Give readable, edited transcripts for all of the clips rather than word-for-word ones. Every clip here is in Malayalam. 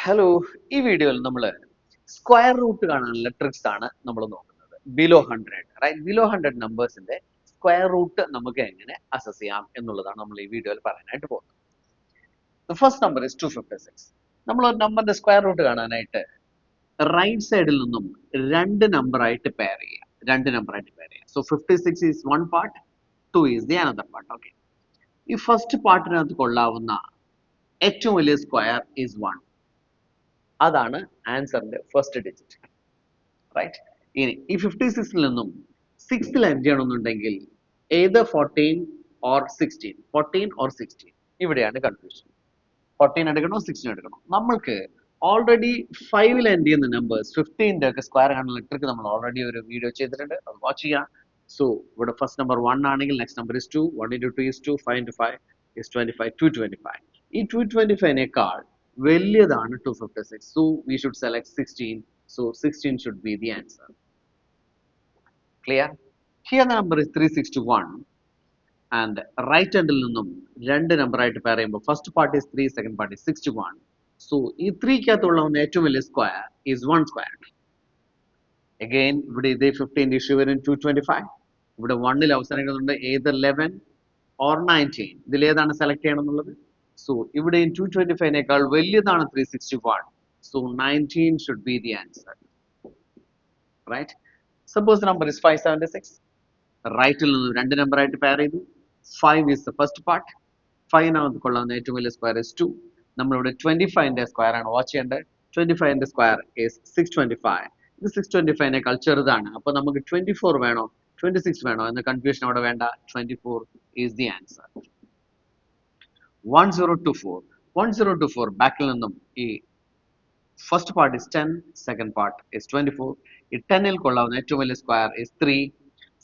ഹലോ, ഈ വീഡിയോയിൽ നമ്മൾ സ്ക്വയർ റൂട്ട് കാണാനുള്ള ട്രിക്സ് ആണ് നമ്മൾ നോക്കുന്നത്. Below 100, right? ബിലോ 100 നമ്പേഴ്സിന്റെ സ്ക്വയർ റൂട്ട് നമുക്ക് എങ്ങനെ അസസ് ചെയ്യാം എന്നുള്ളതാണ് നമ്മൾ ഈ വീഡിയോയിൽ പറയാനായിട്ട് പോകുന്നത്. The first number is 256. നമ്മൾ ഒരു നമ്പറിന്റെ സ്ക്വയർ റൂട്ട് കാണാനായിട്ട് റൈറ്റ് സൈഡിൽ നിന്നും രണ്ട് നമ്പർ ആയിട്ട് പെയർ ചെയ്യുക. So 56 is one part, 2 is the another part. Okay, ഈ ഫസ്റ്റ് പാർട്ടിനകത്ത് കൊള്ളാവുന്ന ഏറ്റവും വലിയ സ്ക്വയർ ഈസ് 1. അതാണ് ആൻസറിന്റെ ഫസ്റ്റ് ഡിജിറ്റ്, റൈറ്റ്? ഇനി ഈ 56ൽ നിന്നും 6ൽ എൻഡ് ചെയ്യണമെന്നുണ്ടെങ്കിൽ ഏത് 14 ഇവിടെയാണ് കൺഫ്യൂഷൻ. 14 എടുക്കണോ 16 എടുക്കണോ? നമ്മൾക്ക് ഓൾറെഡി 5ൽ എൻഡ് ചെയ്യുന്ന നമ്പേഴ്സ് 15ന്റെ ഒക്കെ സ്ക്വയർ കാണുന്ന ട്രിക്ക് നമ്മൾ ഓൾറെഡി ഒരു വീഡിയോ ചെയ്തിട്ടുണ്ട്, അത് വാച്ച് ചെയ്യാം. സോ ഇവിടെ ഫസ്റ്റ് നമ്പർ 1 ആണെങ്കിൽ next number is 2, 1 into 2 is 2, 5 into 5 is 25, 225. ഈ 225നേക്കാൾ വലിയതാണ് 256. So we should select 16. So 16 should be the answer. Clear? Here the number is 361 and right handൽ നിന്നും രണ്ട് നമ്പർ ആയിട്ട് പെയർ ചെയ്യുമ്പോൾ first part is 3, second part is 61. So ഈ 3ക്കകത്തുള്ള ഏറ്റവും വലിയ സ്ക്വയർ is 1 square. Again ഇവിടെ ഇതേ 15 ഇഷ്യൂ വരും 225. ഇവിടെ 1ൽ അവസാനിക്കുന്നുണ്ട് either 11 or 19. ഇതിൽ ഏതാണ് സെലക്ട് ചെയ്യണമെന്നുള്ളത്? So ഇവിടെ 225നേക്കാൾ വലിയതാണ് 361. So 19 should be the answer. Right? Suppose the number is 576. റൈറ്റിൽ നിന്ന് രണ്ട് നമ്പർ ആയിട്ട് പെയർ ചെയ്തു. 5 is the first part. 5നകത്ത് കൊള്ളാവുന്ന ഏറ്റവും വലിയ സ്ക്വയർ is 2. നമ്മളിവിടെ 25ന്റെ സ്ക്വയർ ആണ് വാച്ച് ചെയ്യേണ്ടത്. 25ന്റെ സ്ക്വയർ is 625. ഇത് 625നേക്കാൾ ചെറുതാണ്. അപ്പോൾ നമുക്ക് 24 വേണോ 26 വേണോ എന്ന കൺഫ്യൂഷൻ അവിടെ വേണ്ട. 24 is the answer. 1024 ബാക്കിൽ നിന്നും ഈ first part is 10, second part is 24. ഈ 10ൽ കൊള്ളാവുന്ന ഏറ്റവും വലിയ സ്ക്വയർ is 3.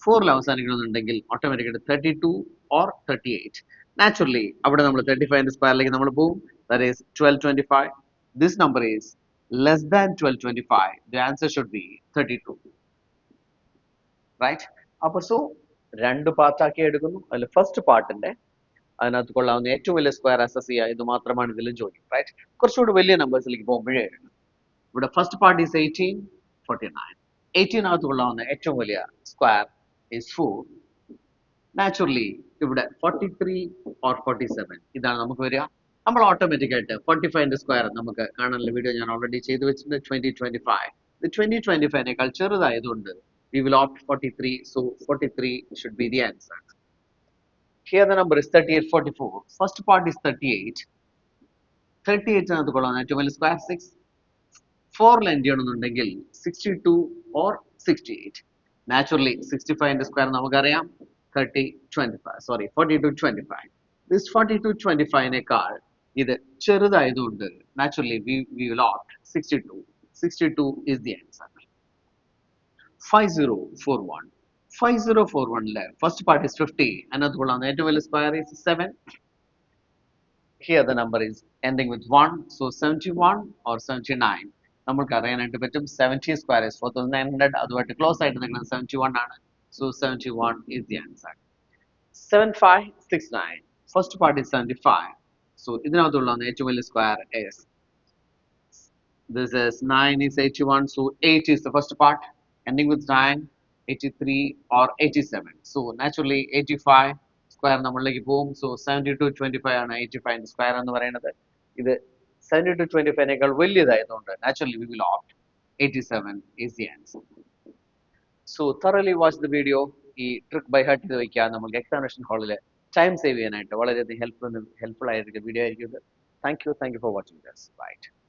4ൽ അവസാനിക്കണമെന്നുണ്ടെങ്കിൽ ഓട്ടോമാറ്റിക്കായിട്ട് 32 or 38. നാച്ചുറലി അവിടെ നമ്മൾ 35ന്റെ സ്ക്വയറിലേക്ക് നമ്മൾ പോകും. That is 1225. This number is less than 1225. The answer should be 32. Right? അപ്പോൾ സോ രണ്ട് പാർട്ടാക്കി എടുക്കുന്നു. അതിൽ ഫസ്റ്റ് പാർട്ടിന്റെ അതിനകത്ത് കൊള്ളാവുന്ന ഏറ്റവും വലിയ സ്ക്വയർ അസസ് ചെയ്യുക, ഇത് മാത്രമാണ് ഇതിലും ചോദിക്കും, റൈറ്റ്? കുറച്ചുകൂടി വലിയ നമ്പേഴ്സിലേക്ക് പോകുമ്പോഴേ ഇവിടെ ഫസ്റ്റ് പാർട്ട് ഈസ് 18, 49. 18നകത്ത് കൊള്ളാവുന്ന ഏറ്റവും വലിയ സ്ക്വയർ ഈസ് 4. നാച്ചുറലി ഇവിടെ 43 or 47 ഇതാണ് നമുക്ക് വരിക. നമ്മൾ ഓട്ടോമാറ്റിക് ആയിട്ട് 45ന്റെ സ്ക്വയർ നമുക്ക് കാണാനുള്ള വീഡിയോ ഞാൻ ഓൾറെഡി ചെയ്തു വെച്ചിട്ടുണ്ട്. 2025. ഇത് 2025നേക്കാൾ ചെറുതായതുകൊണ്ട് we will opt 43. So 43 should be the answer. Here the number is 3844. First part is 38. 38നകത്ത് കൊള്ളാവുന്ന ഏറ്റവും വലിയ സ്ക്വയർ 6. 4ൽ എൻഡ് ചെയ്യണമെന്നുണ്ടെങ്കിൽ 62 or 68. നാച്ചുറലി 65ന്റെ സ്ക്വയർ നമുക്കറിയാം 4225. This 4225നേക്കാൾ ഇത് ചെറുതായതുകൊണ്ട് naturally we will opt 62. 62 is the answer. 5041. 5041ലെ ഫസ്റ്റ് പാർട്ട് is 50. അതിനകത്ത് കൊള്ളാവുന്ന ഏറ്റവും വലിയ square is 7. Here the number is ending with 1. So 71 or 79 നമ്മൾക്ക് അറിയാനായിട്ട് പറ്റും. 70 square is 4900. അതുമായിട്ട് ക്ലോസ് ആയിട്ട് നിൽക്കുന്നത് 71 ആണ്. So 71 is the answer. 7569. First part is 75. So ഇതിനകത്തുള്ള ഏറ്റവും വലിയ square is this is 9 is 81. So 8 is the first part ending with 9, 83 or 87. So naturally 85 square നമ്മളിലേക്ക് പോകും. സോ 7225 ആണ് 85ന്റെ സ്ക്വയർ എന്ന് പറയുന്നത്. ഇത് 7225നേക്കാൾ വലിയതായതുകൊണ്ട് naturally we will opt 87 is the answer. So thoroughly watch the video. ഈ ട്രിക്ക് ബൈ ഹാർട്ട് ചെയ്ത് വയ്ക്കുക. നമുക്ക് എക്സാമിനേഷൻ ഹാളിൽ ടൈം സേവ് ചെയ്യാനായിട്ട് വളരെയധികം ഹെൽപ്ഫുൾ ആയിരിക്കും വീഡിയോ ആയിരിക്കും ഇത്. Thank you for watching this. Right.